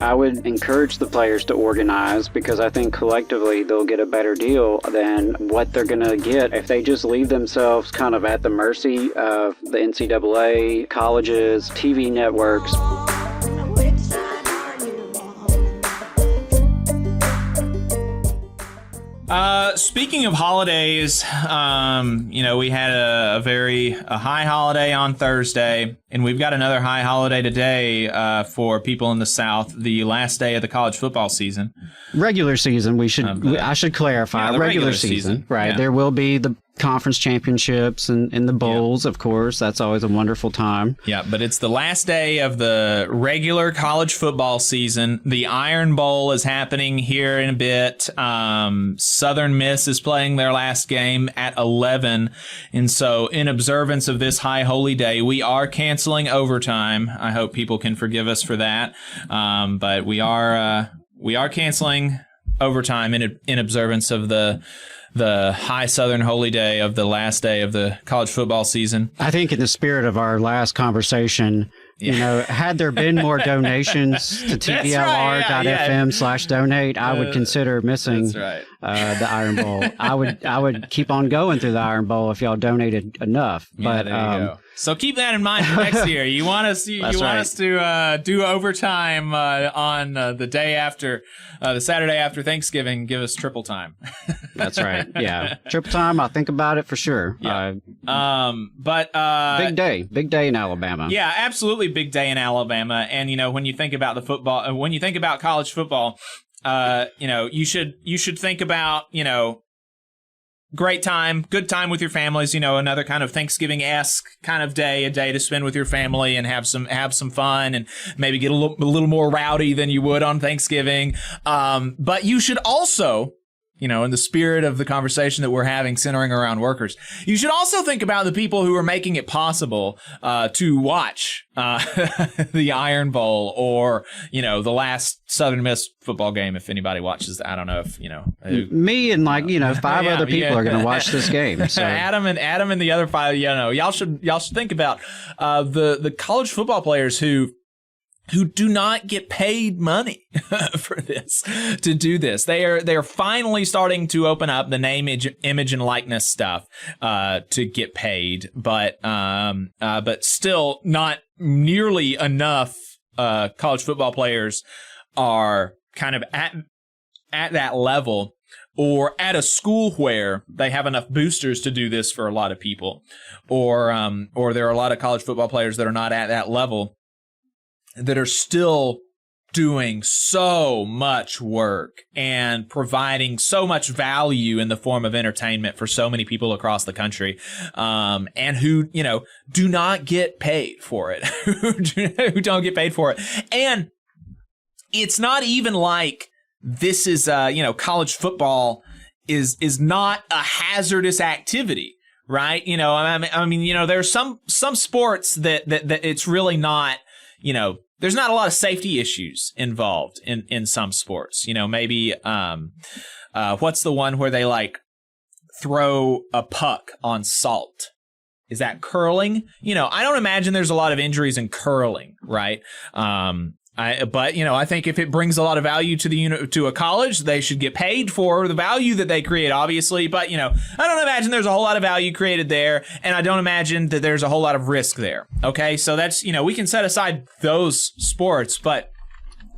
I would encourage the players to organize because I think collectively they'll get a better deal than what they're going to get if they just leave themselves kind of at the mercy of the NCAA, colleges, TV networks. Speaking of holidays, we had a high holiday on Thursday, and we've got another high holiday today for people in the South, the last day of the college football season. Regular season, I should clarify. Yeah, regular season, right. Yeah. There will be the conference championships and the bowls, of course. That's always a wonderful time. Yeah, but it's the last day of the regular college football season. The Iron Bowl is happening here in a bit. Southern Miss is playing their last game at 11. And so in observance of this high holy day, we are canceling overtime. I hope people can forgive us for that. But we are canceling overtime in observance of the high Southern holy day of the last day of the college football season. I think in the spirit of our last conversation, had there been more donations to tvlr.fm/donate, I would consider missing the Iron Bowl. I would keep on going through the Iron Bowl if y'all donated enough. But there you go. So keep that in mind for next year. You want us to do overtime on the day after, the Saturday after Thanksgiving. Give us triple time. That's right. Yeah, triple time. I'll think about it for sure. Yeah. Big day in Alabama. Yeah, absolutely big day in Alabama. And when you think about when you think about college football, you should think about great time, good time with your families, another kind of Thanksgiving-esque kind of day, a day to spend with your family and have some fun and maybe get a little more rowdy than you would on Thanksgiving. But you should also, in the spirit of the conversation that we're having centering around workers, you should also think about the people who are making it possible to watch the Iron Bowl or, the last Southern Miss football game. If anybody watches, I don't know if, me and five other people are going to watch this game. So Adam and the other five, y'all should think about the college football players who do not get paid money to do this. They're finally starting to open up the name, image, and likeness stuff to get paid, but still not nearly enough. College football players are kind of at that level, or at a school where they have enough boosters to do this for a lot of people, or there are a lot of college football players that are not at that level, that are still doing so much work and providing so much value in the form of entertainment for so many people across the country, and who, do not get paid for it, who don't get paid for it. And it's not even like this is, college football is not a hazardous activity. Right. There's some sports that it's really not, there's not a lot of safety issues involved in some sports. Maybe what's the one where they throw a puck on salt? Is that curling? I don't imagine there's a lot of injuries in curling, right? I think if it brings a lot of value to a college, they should get paid for the value that they create, obviously. But, I don't imagine there's a whole lot of value created there, and I don't imagine that there's a whole lot of risk there. Okay, so that's, we can set aside those sports, but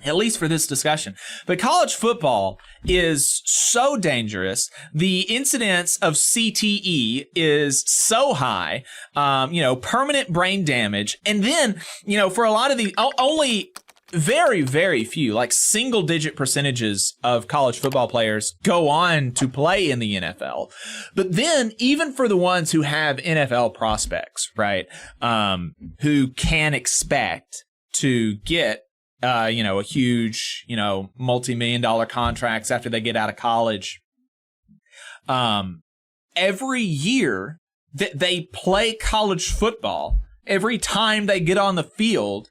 at least for this discussion. But college football is so dangerous. The incidence of CTE is so high, permanent brain damage. And then, for a lot of the only very, very few, single-digit percentages of college football players go on to play in the NFL. But then, even for the ones who have NFL prospects, right, who can expect to get, a huge, multi-million-dollar contracts after they get out of college, every year that they play college football, every time they get on the field,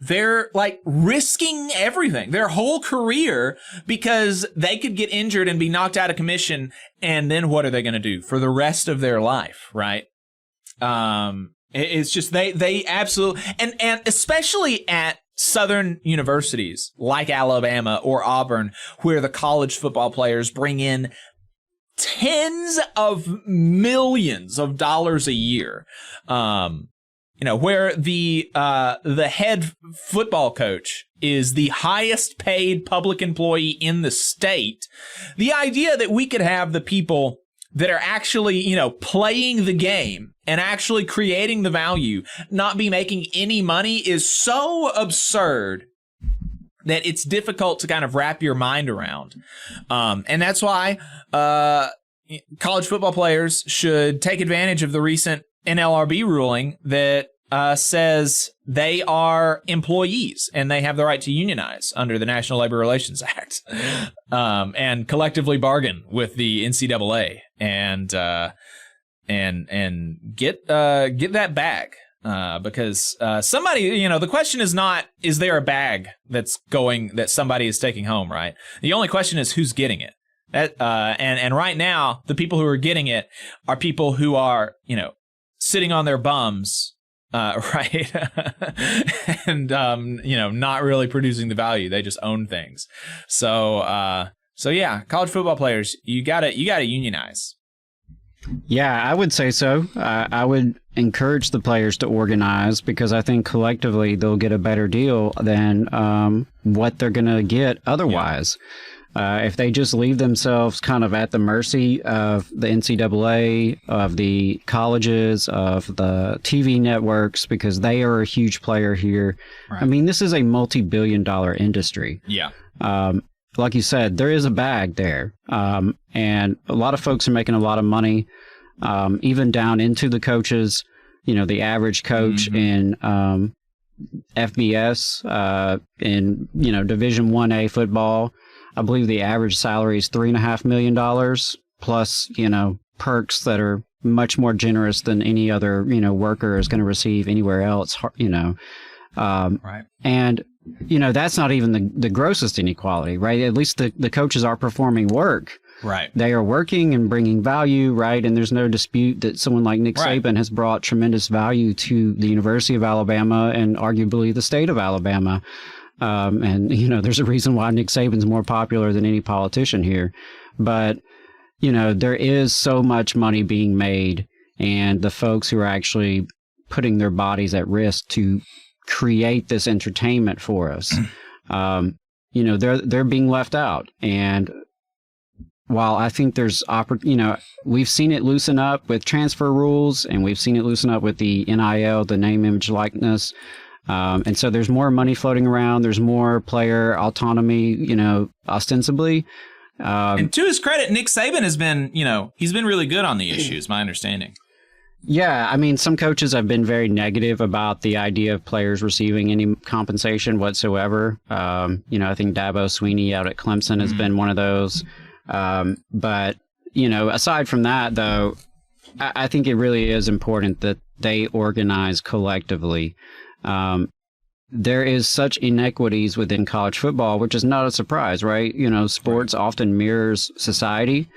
they're risking everything, their whole career, because they could get injured and be knocked out of commission. And then what are they going to do for the rest of their life? Right. It's just, they absolutely, and especially at Southern universities like Alabama or Auburn, where the college football players bring in tens of millions of dollars a year, where the head football coach is the highest paid public employee in the state, the idea that we could have the people that are actually, playing the game and actually creating the value not be making any money is so absurd that it's difficult to kind of wrap your mind around. And that's why college football players should take advantage of the recent NLRB ruling that says they are employees and they have the right to unionize under the National Labor Relations Act, and collectively bargain with the NCAA and get that bag. Because somebody, the question is not, is there a bag that somebody is taking home, right? The only question is who's getting it. And right now, the people who are getting it are people who are, sitting on their bums, right? And, not really producing the value. They just own things. So yeah, college football players, you gotta unionize. Yeah, I would say so. I would encourage the players to organize because I think collectively they'll get a better deal than what they're going to get otherwise. Yeah. If they just leave themselves kind of at the mercy of the NCAA, of the colleges, of the TV networks, because they are a huge player here. Right. I mean, this is a multi-billion-dollar industry. Yeah. Like you said, there is a bag there. And a lot of folks are making a lot of money, even down into the coaches. The average coach in FBS, in, Division 1A football, I believe the average salary is $3.5 million plus, perks that are much more generous than any other, worker is going to receive anywhere else, right. And, that's not even the grossest inequality, right? At least the coaches are performing work. Right. They are working and bringing value, right? And there's no dispute that someone like Nick Saban has brought tremendous value to the University of Alabama and arguably the state of Alabama. And, there's a reason why Nick Saban's more popular than any politician here. But, there is so much money being made, and the folks who are actually putting their bodies at risk to create this entertainment for us, they're being left out. And while I think there's we've seen it loosen up with transfer rules, and we've seen it loosen up with the NIL, the name, image, likeness. And so there's more money floating around. There's more player autonomy, ostensibly. And to his credit, Nick Saban has been, he's been really good on the issues, my understanding. Yeah, I mean, some coaches have been very negative about the idea of players receiving any compensation whatsoever. I think Dabo Swinney out at Clemson has been one of those. But, aside from that, though, I think it really is important that they organize collectively. There is such inequities within college football, which is not a surprise, right? Sports often mirrors society.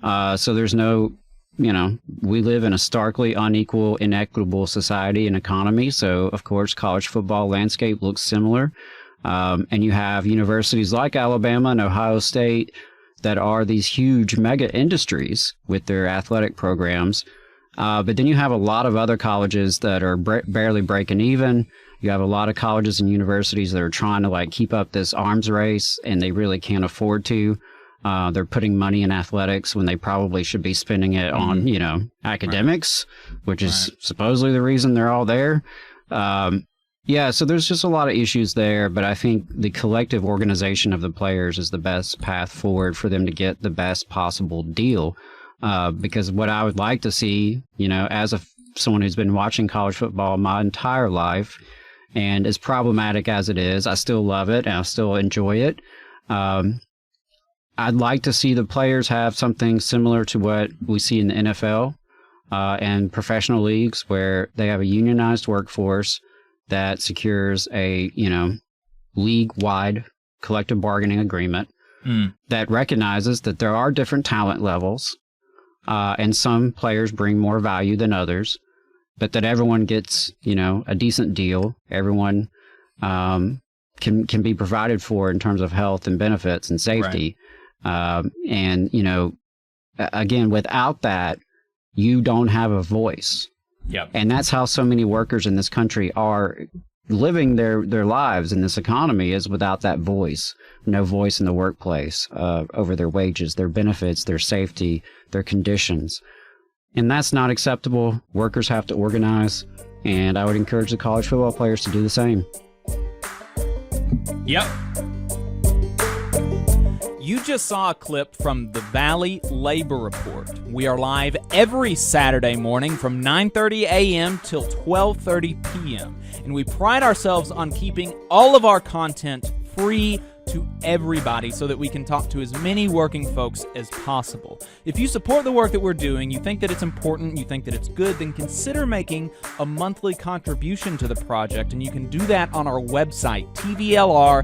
So there's no, we live in a starkly unequal, inequitable society and economy. So, of course, college football landscape looks similar. And you have universities like Alabama and Ohio State that are these huge mega industries with their athletic programs. But then you have a lot of other colleges that are barely breaking even. You have a lot of colleges and universities that are trying to keep up this arms race, and they really can't afford to. They're putting money in athletics when they probably should be spending it on, academics, which is supposedly the reason they're all there. So there's just a lot of issues there, but I think the collective organization of the players is the best path forward for them to get the best possible deal. Because what I would like to see, as someone who's been watching college football my entire life, and as problematic as it is, I still love it and I still enjoy it. I'd like to see the players have something similar to what we see in the NFL and professional leagues, where they have a unionized workforce that secures a, league-wide collective bargaining agreement that recognizes that there are different talent levels. And some players bring more value than others, but that everyone gets, a decent deal. Everyone can be provided for in terms of health and benefits and safety. And, you know, again, without that, you don't have a voice. Yep. And that's how so many workers in this country are living their lives in this economy, is without that voice. No voice in the workplace over their wages, their benefits, their safety, their conditions. And that's not acceptable. Workers have to organize, and I would encourage the college football players to do the same. Yep. You just saw a clip from the Valley Labor Report. We are live every Saturday morning from 9:30 a.m. till 12:30 p.m. And we pride ourselves on keeping all of our content free to everybody so that we can talk to as many working folks as possible. If you support the work that we're doing, you think that it's important, you think that it's good, then consider making a monthly contribution to the project, and you can do that on our website, tvlr.fm.